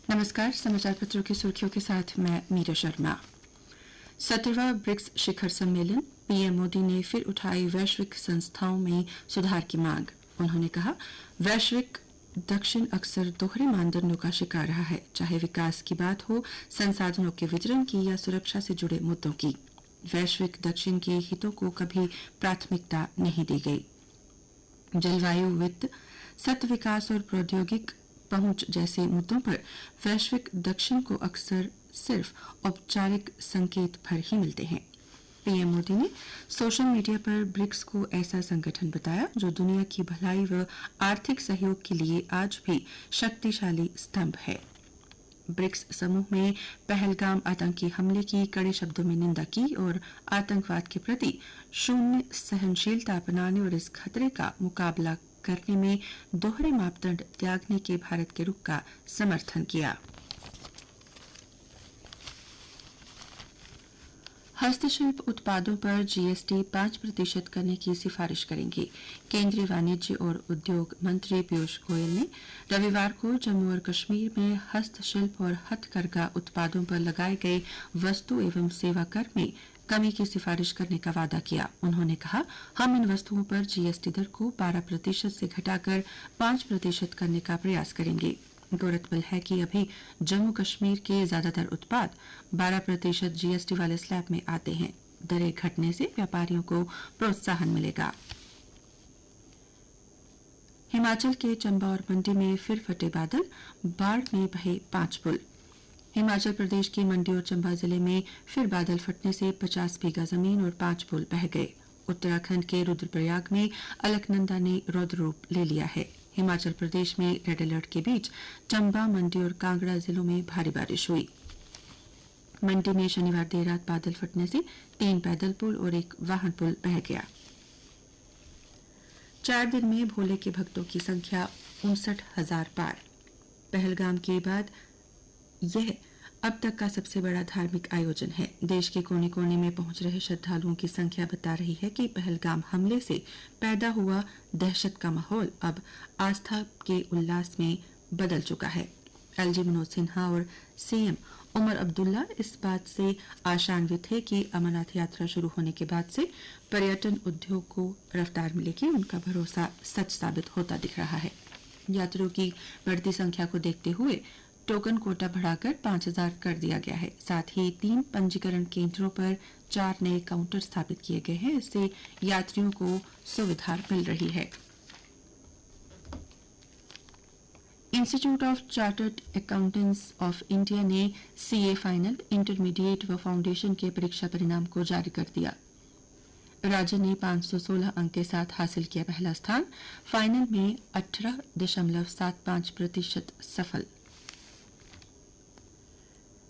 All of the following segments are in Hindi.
नमस्कार, समाचार पत्रों की सुर्खियों के साथ मैं मीरा शर्मा। 17वां ब्रिक्स शिखर सम्मेलन, पीएम मोदी ने फिर उठाई वैश्विक संस्थाओं में सुधार की मांग। उन्होंने कहा, वैश्विक दक्षिण अक्सर दोहरे मानदंडों का शिकार रहा है, चाहे विकास की बात हो, संसाधनों के वितरण की या सुरक्षा से जुड़े मुद्दों की। वैश्विक दक्षिण के हितों को कभी प्राथमिकता नहीं दी गई। जलवायु, वित्त, सतत विकास और प्रौद्योगिक पहुंच जैसे मुद्दों पर वैश्विक दक्षिण को अक्सर सिर्फ औपचारिक संकेत भर ही मिलते हैं। पीएम मोदी ने सोशल मीडिया पर ब्रिक्स को ऐसा संगठन बताया जो दुनिया की भलाई व आर्थिक सहयोग के लिए आज भी शक्तिशाली स्तंभ है। ब्रिक्स समूह में पहलगाम आतंकी हमले की कड़े शब्दों में निंदा की और आतंकवाद के प्रति शून्य सहनशीलता अपनाने और इस खतरे का मुकाबला करने में दोहरे मापदंड त्यागने के भारत के रुख का समर्थन किया। हस्तशिल्प उत्पादों पर जीएसटी 5% करने की सिफारिश करेंगे। केंद्रीय वाणिज्य और उद्योग मंत्री पीयूष गोयल ने रविवार को जम्मू और कश्मीर में हस्तशिल्प और हथकरघा उत्पादों पर लगाए गए वस्तु एवं सेवा कर में कमी की सिफारिश करने का वादा किया। उन्होंने कहा, हम इन वस्तुओं पर जीएसटी दर को 12% से घटाकर 5% करने का प्रयास करेंगे। गौरतलब है कि अभी जम्मू कश्मीर के ज्यादातर उत्पाद 12% जीएसटी वाले स्लैब में आते हैं। दरें घटने से व्यापारियों को प्रोत्साहन मिलेगा। हिमाचल के चंबा और मंडी में फिर फटे बादल, बाढ़ में बहे 5 पुल। हिमाचल प्रदेश की मंडी और चंबा जिले में फिर बादल फटने से 50 बीघा जमीन और 5 पुल बह गए। उत्तराखंड के रुद्रप्रयाग में अलकनंदा ने रौद्र रूप ले लिया है। हिमाचल प्रदेश में रेड अलर्ट के बीच चंबा, मंडी और कांगड़ा जिलों में भारी बारिश हुई। मंडी में शनिवार देर रात बादल फटने से 3 पैदल पुल और 1 वाहन पुल बह गया। 4 दिन में भोले के भक्तों की संख्या 59,000 पार। पहलगाम के बाद यह अब तक का सबसे बड़ा धार्मिक आयोजन है। देश के कोने कोने में पहुंच रहे श्रद्धालुओं की संख्या बता रही है कि पहलगाम हमले से पैदा हुआ दहशत का माहौल अब आस्था के उल्लास में बदल चुका है। एलजी मनोज सिन्हा और सीएम उमर अब्दुल्ला इस बात से आशान्वित थे कि अमरनाथ यात्रा शुरू होने के बाद से पर्यटन उद्योग को रफ्तार मिलेगी। उनका भरोसा सच साबित होता दिख रहा है। यात्रियों की बढ़ती संख्या को देखते हुए टोकन कोटा बढ़ाकर 5,000 कर दिया गया है। साथ ही 3 पंजीकरण केंद्रों पर 4 नए काउंटर स्थापित किए गए हैं। इससे यात्रियों को सुविधा मिल रही है। Institute of chartered accountants of India ने सीए फाइनल, इंटरमीडिएट व फाउंडेशन के परीक्षा परिणाम को जारी कर दिया। राज्य ने 516 अंक के साथ हासिल किया पहला स्थान। फाइनल में 18.75% सफल।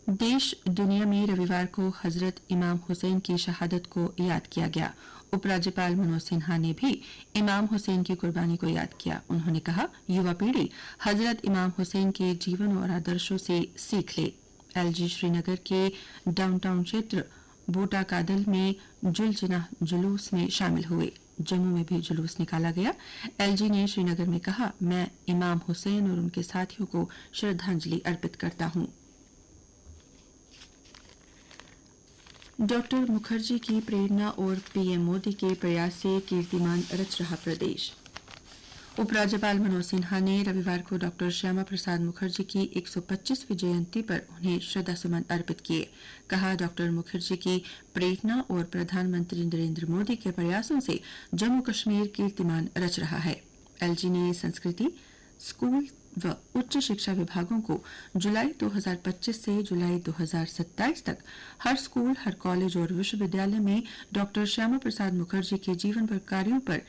देश दुनिया में रविवार को हजरत इमाम हुसैन की शहादत को याद किया गया। उपराज्यपाल मनोज सिन्हा ने भी इमाम हुसैन की कुर्बानी को याद किया। उन्होंने कहा, युवा पीढ़ी हजरत इमाम हुसैन के जीवन और आदर्शों से सीख ले। एलजी श्रीनगर के डाउनटाउन क्षेत्र बूटा कादल में जुलजना जुलूस में शामिल हुए। जम्मू में भी जुलूस निकाला गया। एलजी ने श्रीनगर में कहा, मैं इमाम हुसैन और उनके साथियों को श्रद्धांजलि अर्पित करता हूं। डॉक्टर मुखर्जी की प्रेरणा और पीएम मोदी के प्रयास से कीर्तिमान रच रहा प्रदेश। उपराज्यपाल मनोज सिन्हा ने रविवार को डॉक्टर श्यामा प्रसाद मुखर्जी की 125वीं जयंती पर उन्हें श्रद्धासुमन अर्पित किए। कहा, डॉक्टर मुखर्जी की प्रेरणा और प्रधानमंत्री नरेंद्र मोदी के प्रयासों से जम्मू कश्मीर कीर्तिमान रच रहा है। एलजी ने संस्कृति, स्कूल व उच्च शिक्षा विभागों को जुलाई 2025 से जुलाई 2027 तक हर स्कूल, हर कॉलेज और विश्वविद्यालय में डॉक्टर श्यामा प्रसाद मुखर्जी के जीवन पर कार्यों पर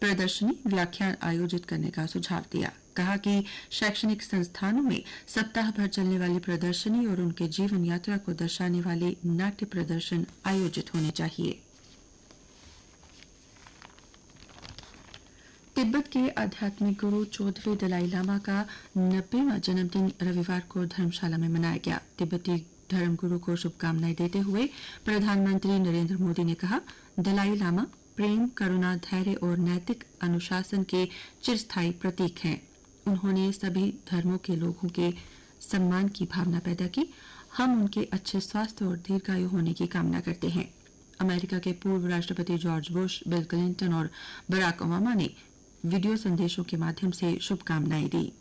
प्रदर्शनी, व्याख्यान आयोजित करने का सुझाव दिया। कहा कि शैक्षणिक संस्थानों में सप्ताह भर चलने वाली प्रदर्शनी और उनके जीवन यात्रा को दर्शाने वाले नाट्य प्रदर्शन आयोजित होने चाहिए। तिब्बत के आध्यात्मिक गुरु 14वें दलाई लामा का 90वां जन्मदिन रविवार को धर्मशाला में मनाया गया। तिब्बती धर्मगुरु को शुभकामनाएं देते हुए प्रधानमंत्री नरेंद्र मोदी ने कहा, दलाई लामा प्रेम, करुणा, धैर्य और नैतिक अनुशासन के चिरस्थायी प्रतीक हैं। उन्होंने सभी धर्मों के लोगों के सम्मान की भावना पैदा की। हम उनके अच्छे स्वास्थ्य और दीर्घायु होने की कामना करते हैं। अमेरिका के पूर्व राष्ट्रपति जॉर्ज बुश, बिल क्लिंटन और बराक ओबामा ने वीडियो संदेशों के माध्यम से शुभकामनाएं दी।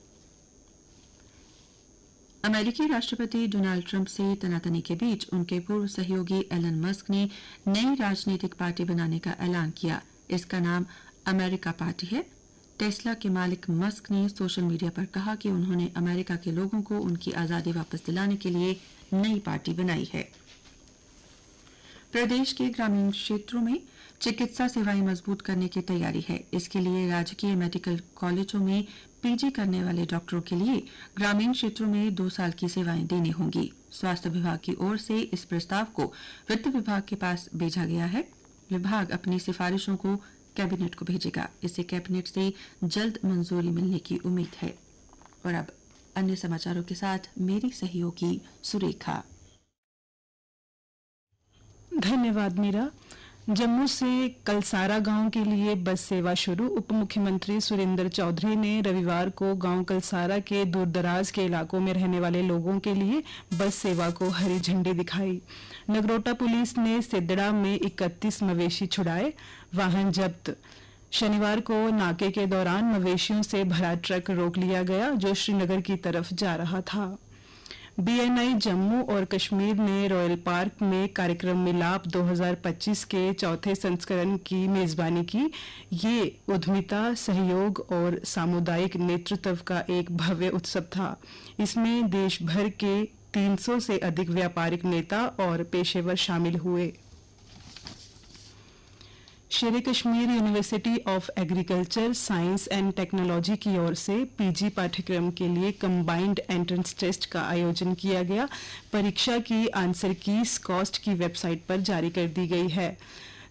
अमेरिकी राष्ट्रपति डोनाल्ड ट्रंप से तनातनी के बीच उनके पूर्व सहयोगी एलन मस्क ने नई राजनीतिक पार्टी बनाने का ऐलान किया। इसका नाम अमेरिका पार्टी है। टेस्ला के मालिक मस्क ने सोशल मीडिया पर कहा कि उन्होंने अमेरिका के लोगों को उनकी आजादी वापस दिलाने के लिए नई पार्टी बनाई है। प्रदेश के ग्रामीण क्षेत्रों में चिकित्सा सेवाएं मजबूत करने की तैयारी है। इसके लिए राजकीय मेडिकल कॉलेजों में पीजी करने वाले डॉक्टरों के लिए ग्रामीण क्षेत्रों में 2 साल की सेवाएं देनी होंगी। स्वास्थ्य विभाग की ओर से इस प्रस्ताव को वित्त विभाग के पास भेजा गया है। विभाग अपनी सिफारिशों को कैबिनेट को भेजेगा। इसे कैबिनेट से जल्द मंजूरी मिलने की उम्मीद है। और अब अन्य समाचारों के साथ मेरी सहयोगी सुरेखा। धन्यवाद मीरा। जम्मू से कलसारा गांव के लिए बस सेवा शुरू। उप मुख्यमंत्री सुरेंद्र चौधरी ने रविवार को गांव कलसारा के दूरदराज के इलाकों में रहने वाले लोगों के लिए बस सेवा को हरी झंडी दिखाई। नगरोटा पुलिस ने सिद्दड़ा में 31 मवेशी छुड़ाए। वाहन जब्त। शनिवार को नाके के दौरान मवेशियों से भरा ट्रक रोक लिया गया जो श्रीनगर की तरफ जा रहा था। बीएनआई जम्मू और कश्मीर ने रॉयल पार्क में कार्यक्रम मिलाप 2025 के चौथे संस्करण की मेजबानी की। ये उद्यमिता, सहयोग और सामुदायिक नेतृत्व का एक भव्य उत्सव था। इसमें देश भर के 300 से अधिक व्यापारिक नेता और पेशेवर शामिल हुए। शेर Kashmir university of agriculture, science and technology की ओर से पीजी पाठ्यक्रम के लिए कंबाइंड एंट्रेंस टेस्ट का आयोजन किया गया। परीक्षा की आंसर कीज कॉस्ट की वेबसाइट पर जारी कर दी गई है।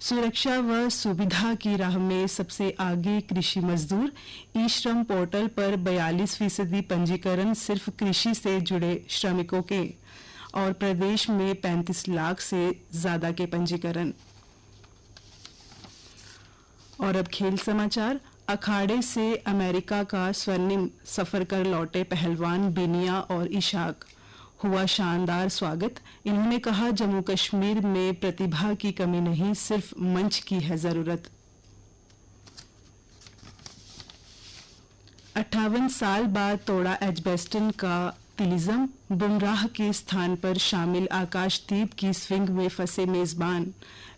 सुरक्षा व सुविधा की राह में सबसे आगे कृषि मजदूर। ई श्रम पोर्टल पर 42% पंजीकरण सिर्फ कृषि से जुड़े श्रमिकों के और प्रदेश में 35 लाख से ज्यादा के पंजीकरण। और अब खेल समाचार। अखाड़े से अमेरिका का स्वर्णिम सफर कर लौटे पहलवान बिनिया और इशाक। हुआ शानदार स्वागत। इन्होंने कहा, जम्मू कश्मीर में प्रतिभा की कमी नहीं, सिर्फ मंच की है जरूरत। 58 साल बाद तोड़ा एजबेस्टन का तिलिज्म। बुमराह के स्थान पर शामिल आकाशदीप की स्विंग में फंसे मेजबान।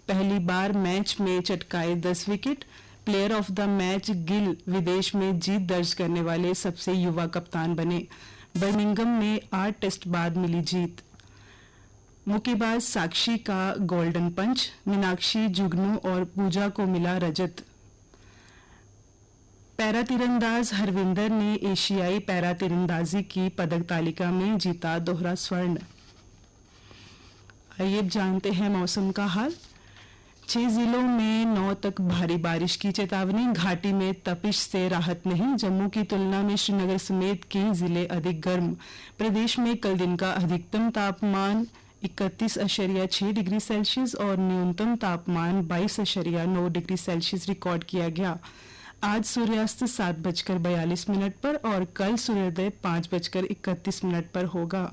पहली बार मैच में चटकाए 10 wicket. Player of the match Gill विदेश में जीत दर्ज करने वाले सबसे युवा कप्तान बने। बर्मिंघम में 8 टेस्ट बाद मिली जीत। मुक्केबाज साक्षी का गोल्डन पंच। मीनाक्षी, जुगनू और पूजा को मिला रजत। पैरा तीरंदाज हरविंदर ने एशियाई पैरा तीरंदाजी की पदक तालिका में जीता दोहरा स्वर्ण। आइए अब जानते हैं मौसम का हाल। 6 जिलों में 9 तक भारी बारिश की चेतावनी। घाटी में तपिश से राहत नहीं। जम्मू की तुलना में श्रीनगर समेत कई जिले अधिक गर्म। प्रदेश में कल दिन का अधिकतम तापमान 31.6 डिग्री सेल्सियस और न्यूनतम तापमान 22.9 डिग्री सेल्सियस रिकॉर्ड किया गया। आज सूर्यास्त 7:42 पर और कल सूर्योदय 5:31 पर होगा।